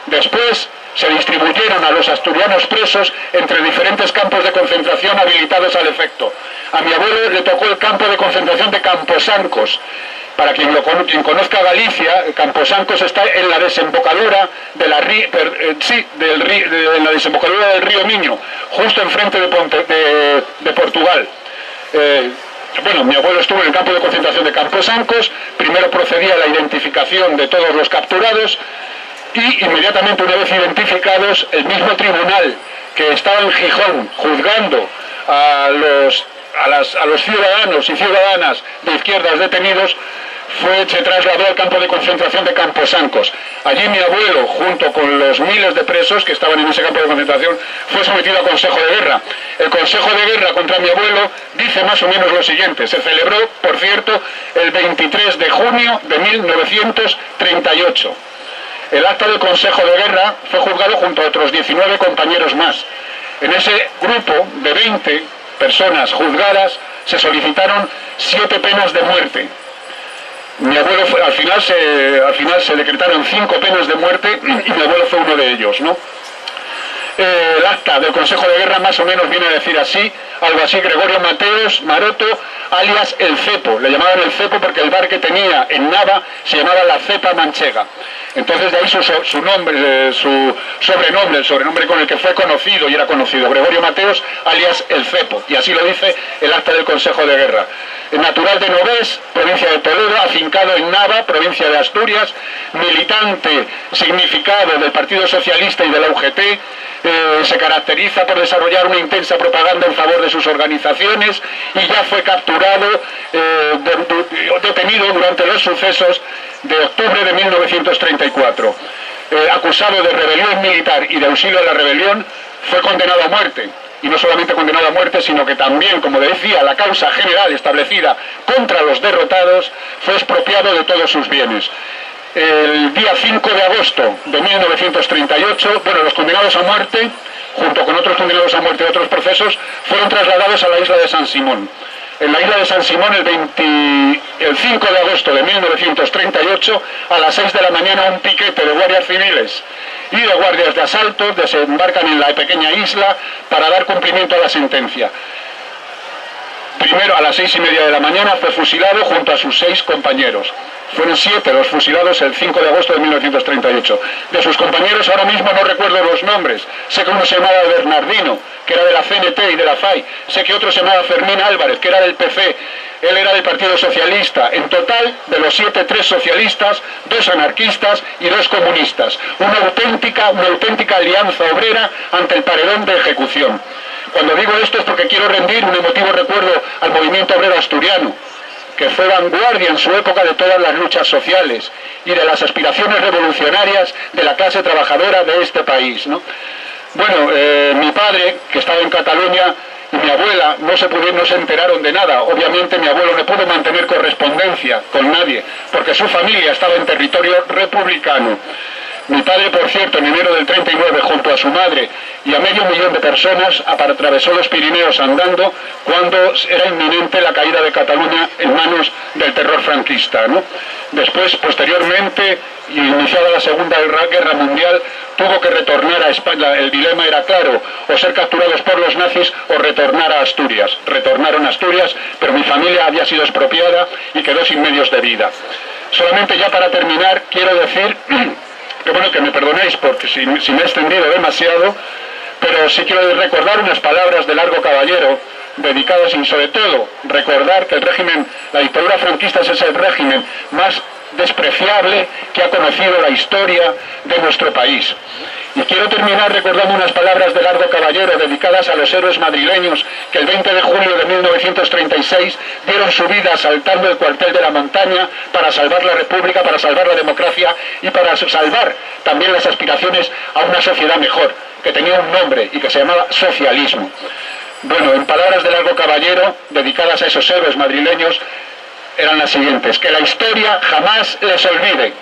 Después se distribuyeron a los asturianos presos entre diferentes campos de concentración habilitados al efecto. A mi abuelo le tocó el campo de concentración de Camposancos. Para quien conozca Galicia, Camposancos está en la desembocadura de la desembocadura del río Miño, justo enfrente de Portugal. Bueno, mi abuelo estuvo en el campo de concentración de Camposancos. Primero procedía a la identificación de todos los capturados y inmediatamente, una vez identificados, el mismo tribunal que estaba en Gijón juzgando a los ciudadanos y ciudadanas de izquierdas detenidos, se trasladó al campo de concentración de Camposancos. Allí mi abuelo, junto con los miles de presos que estaban en ese campo de concentración, fue sometido a consejo de guerra. El consejo de guerra contra mi abuelo dice más o menos lo siguiente. Se celebró, por cierto, el 23 de junio de 1938. El acta del consejo de guerra fue juzgado junto a otros 19 compañeros más. En ese grupo de 20 personas juzgadas se solicitaron 7 penas de muerte. Mi abuelo al final se decretaron 5 penas de muerte y mi abuelo fue uno de ellos, ¿no? El acta del Consejo de Guerra más o menos viene a decir así, algo así: Gregorio Mateos Maroto, alias El Cepo. Le llamaban El Cepo porque el bar que tenía en Nava se llamaba La Cepa Manchega. Entonces de ahí su nombre, su sobrenombre, el sobrenombre con el que fue conocido y era conocido, Gregorio Mateos, alias El Cepo. Y así lo dice el acta del Consejo de Guerra. Natural de Novés, provincia de Toledo, afincado en Nava, provincia de Asturias, militante significado del Partido Socialista y de la UGT, se caracteriza por desarrollar una intensa propaganda en favor de sus organizaciones y ya fue capturado, detenido durante los sucesos de octubre de 1934. Acusado de rebelión militar y de auxilio a la rebelión, fue condenado a muerte. Y no solamente condenado a muerte, sino que también, como decía, la causa general establecida contra los derrotados fue expropiado de todos sus bienes. El día 5 de agosto de 1938, los condenados a muerte, junto con otros condenados a muerte de otros procesos, fueron trasladados a la isla de San Simón. En la isla de San Simón, el 5 de agosto de 1938, a las 6 de la mañana, un piquete de guardias civiles y de guardias de asalto desembarcan en la pequeña isla para dar cumplimiento a la sentencia. Primero, a las 6:30 de la mañana, fue fusilado junto a sus 6 compañeros. Fueron 7 los fusilados el 5 de agosto de 1938. De sus compañeros ahora mismo no recuerdo los nombres. Sé que uno se llamaba Bernardino, que era de la CNT y de la FAI. Sé que otro se llamaba Fermín Álvarez, que era del PC. Él era del Partido Socialista. En total, de los 7, 3 socialistas, 2 anarquistas y 2 comunistas. Una auténtica alianza obrera ante el paredón de ejecución. Cuando digo esto es porque quiero rendir un emotivo recuerdo al movimiento obrero asturiano, que fue vanguardia en su época de todas las luchas sociales y de las aspiraciones revolucionarias de la clase trabajadora de este país, ¿no? Mi padre, que estaba en Cataluña, y mi abuela no se enteraron de nada. Obviamente mi abuelo no pudo mantener correspondencia con nadie, porque su familia estaba en territorio republicano. Mi padre, por cierto, en enero del 39, junto a su madre y a 500.000 de personas, atravesó los Pirineos andando cuando era inminente la caída de Cataluña en manos del terror franquista, ¿no? Después, posteriormente, iniciada la Segunda Guerra Mundial, tuvo que retornar a España. El dilema era claro: o ser capturados por los nazis o retornar a Asturias. Retornaron a Asturias, pero mi familia había sido expropiada y quedó sin medios de vida. Solamente ya para terminar, quiero decir que me perdonéis porque si me he extendido demasiado, pero sí quiero recordar unas palabras de Largo Caballero dedicadas, y sobre todo recordar que la dictadura franquista es el régimen más despreciable que ha conocido la historia de nuestro país. Y quiero terminar recordando unas palabras de Largo Caballero dedicadas a los héroes madrileños que el 20 de julio de 1936 dieron su vida saltando el cuartel de la Montaña para salvar la República, para salvar la democracia y para salvar también las aspiraciones a una sociedad mejor, que tenía un nombre y que se llamaba socialismo. En palabras de Largo Caballero, dedicadas a esos héroes madrileños, eran las siguientes: que la historia jamás les olvide